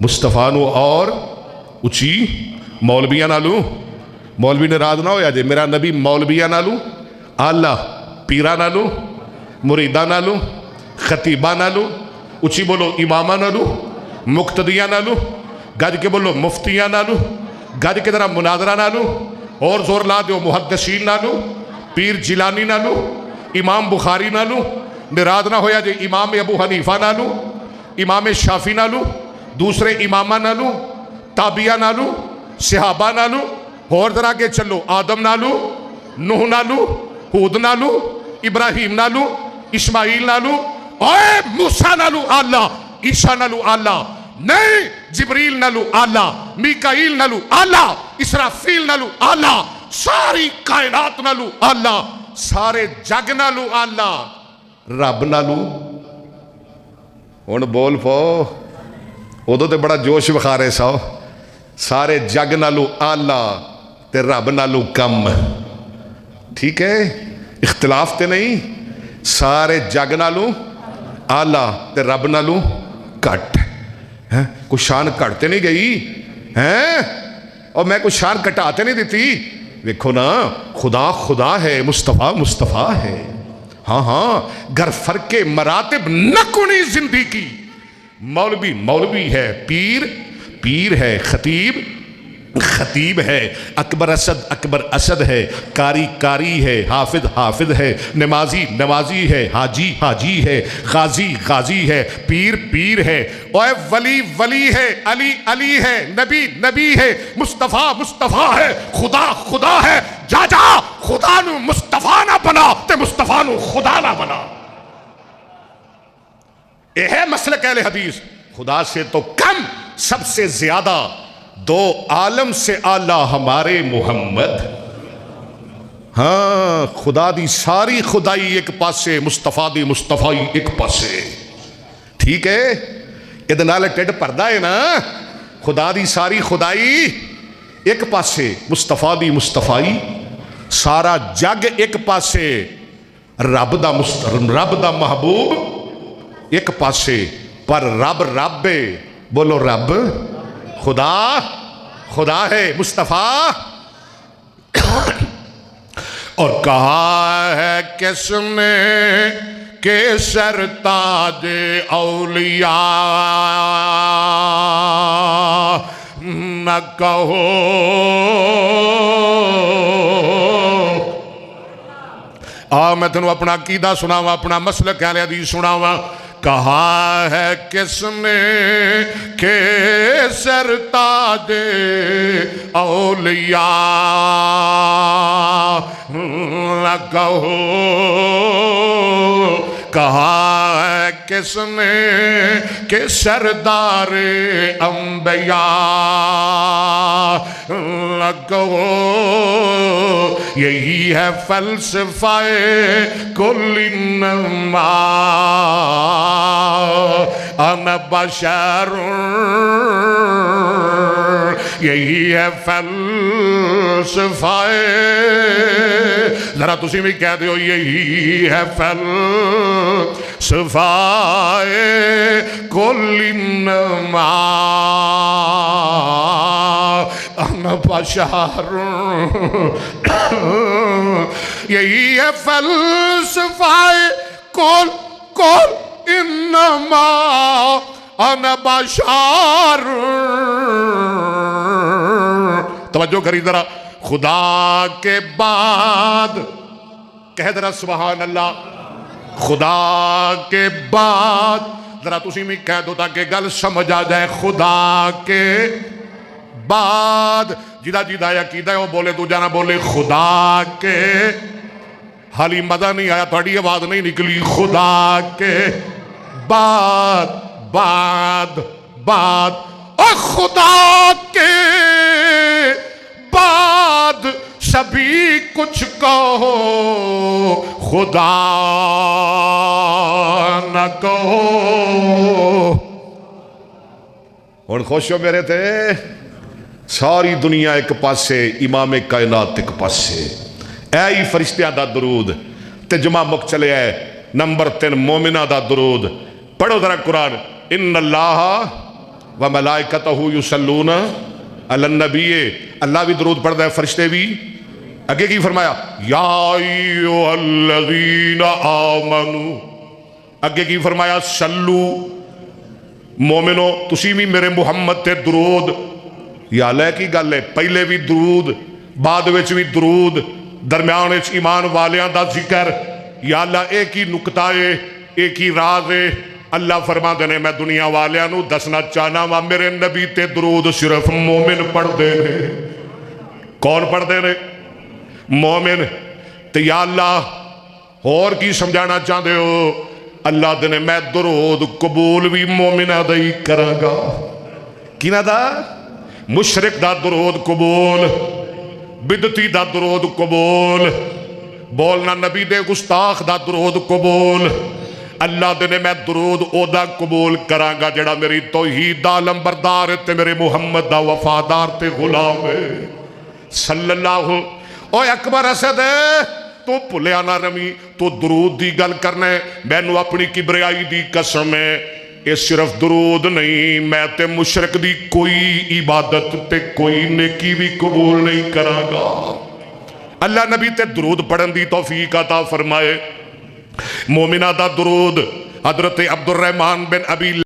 مصطفیٰ نو اور اچھی مولویاں نالو مولوی ناراض نہ ہویا جے میرا نبی مولویاں نالو آلہ پیرا نالو مریدہ نالو خطیبہ نالو اچھی بولو امامہ نالو مقتدیاں نالو گج کے بولو مفتیاں نالو گج کے ذرا مناظرہ نالو اور زور لا دیو محدثین نالو پیر جیلانی نالو امام بخاری نالو ناراض نہ ہویا جے امام ابو حنیفہ نالو امام شافی نالو دوسرے امامہ نالو تابعہ نالو صحابہ نالو اور ذرا کے چلو آدم نالو نوح نالو ہود نالو ابراہیم نالو اسماعیل نالو اے موسیٰ نالو آلہ عیسیٰ نالو آلہ نہیں جبریل نالو آلہ میکائیل نالو آلہ اسرافیل نالو آلہ ساری کائنات نالو آلہ سارے جگ نالو آلہ رب نالو ان بول پو ادو تے بڑا جوش بخارے ساؤ سارے جگ نالو آلہ تے رب نالو کم ٹھیک ہے اختلاف تے نہیں سارے جگ نالو آلہ تے رب نالو کٹ کوئی شان کٹتے نہیں گئی اور میں کوئی شان کٹاتے نہیں دیتی دیکھو نا خدا خدا ہے مصطفیٰ مصطفیٰ ہے ہاں ہاں گر فرق مراتب نہ کنی زندگی مولوی مولوی ہے پیر پیر ہے خطیب خطیب ہے اکبر اسد ہے کاری کاری ہے حافظ حافظ ہے نمازی نمازی ہے حاجی حاجی ہے غازی غازی ہے پیر پیر ہے اوے ولی ولی ہے علی علی ہے نبی نبی ہے مصطفیٰ مصطفیٰ ہے خدا خدا ہے جا جا خدا نو مصطفیٰ نہ بنا تے مصطفیٰ نو خدا نہ بنا یہ ہے مسلک اہل حدیث خدا سے تو کم سب سے زیادہ دو عالم سے اعلیٰ ہمارے محمد ہاں خدا دی ساری خدائی ایک پاسے مصطفیٰ دی مصطفیٰ ایک پاسے ٹھیک ہے ادھے نالے ٹیڈ پردہ ہے نا خدا دی ساری خدائی ایک پاسے مصطفیٰ دی مصطفیٰ سارا جگ ایک پاسے رب دا محبوب ایک پاسے پر رب رب بولو رب خدا خدا ہے مصطفیٰ اور کہا ہے کس نے کہ سرتاج اولیاء نہ کہو میں تنہوں اپنا عقیدہ سناواں اپنا مسلک اہل حدیث سناواں کہا ہے کس نے کہ سرتاج اولیاء نہ کہو کہا ہے کس نے کہ سردار انبیاء نہ کہو یہی ہے فلسفہ کل انما انا بشر یہی ہے فلسفہ ذرا تسی بھی کہہ دیو یہی ہے فلسفہ کل انما انا بشر یہی ہے فلسفہ کل انما انا بشر توجہ کری ذرا خدا کے بعد کہہ ذرا سبحان اللہ خدا کے بعد ذرا تسی میں کہہ دو تاکہ گل سمجھ آ جائے خدا کے بعد جدا جدا عقیدہ ہے وہ بولے تو جانا بولے خدا کے حالی مزہ نہیں آیا تھوڑی آواز نہیں نکلی خدا کے بعد بعد بعد اور خدا کے بعد سبھی کچھ کہو خدا نہ کہو اور خوش ہو میرے تھے ساری دنیا ایک پاسے امام کائنات ایک پاسے اے فرشتیاں دا درود تے جمعہ مک چلے ہے نمبر 3 مومنہ دا درود پڑھو ذرا قرآن ان اللہ و ملائکتہ یصلون علی النبی، اللہ بھی درود پڑھتا ہے، فرشتے بھی۔ اگے کی فرمایا یا ایھا الذین آمنو، اگے کی فرمایا صلو، مومنو تسی بھی میرے محمد تے درود۔ یا اللہ کی گل ہے، پہلے بھی درود، بعد وچ بھی درود، درمیان وچ ایمان والیاں دا ذکر۔ یا اللہ ایک ہی نکتہ ہے، ایک ہی راز ہے۔ اللہ فرما دینے میں دنیا والیاں نو دسنا چاہنا وا میرے نبی تے درود صرف مومن پڑھ دے نے۔ کون پڑھ دے نے؟ مومن۔ تے یا اللہ اور کی سمجھانا چاہتے ہو؟ اللہ دینے میں درود قبول بھی مومنہ دا ہی کراں گا۔ کینا دا؟ مشرک دا درود قبول، بدتی دا درود قبول، بولنا نبی دے گستاخ دا درود قبول۔ اللہ دینے میں درود او دا قبول کراں گا جڑا میری توحید دا علمبردار تے میرے محمد دا وفادار تے غلام ہے صلی اللہ۔ اوہ اکبر اسد ہے، تو پلیا نہ رمی، تو درود دی گل کرنے، میں نو اپنی کبریائی دی قسم ہے، یہ صرف درود نہیں، میں تے مشرک دی کوئی عبادت تے کوئی نیکی بھی قبول نہیں کراں گا۔ اللہ نبی تے درود پڑھن دی توفیق عطا فرمائے۔ مومنہ دا درود حضرت عبد الرحمن بن ابی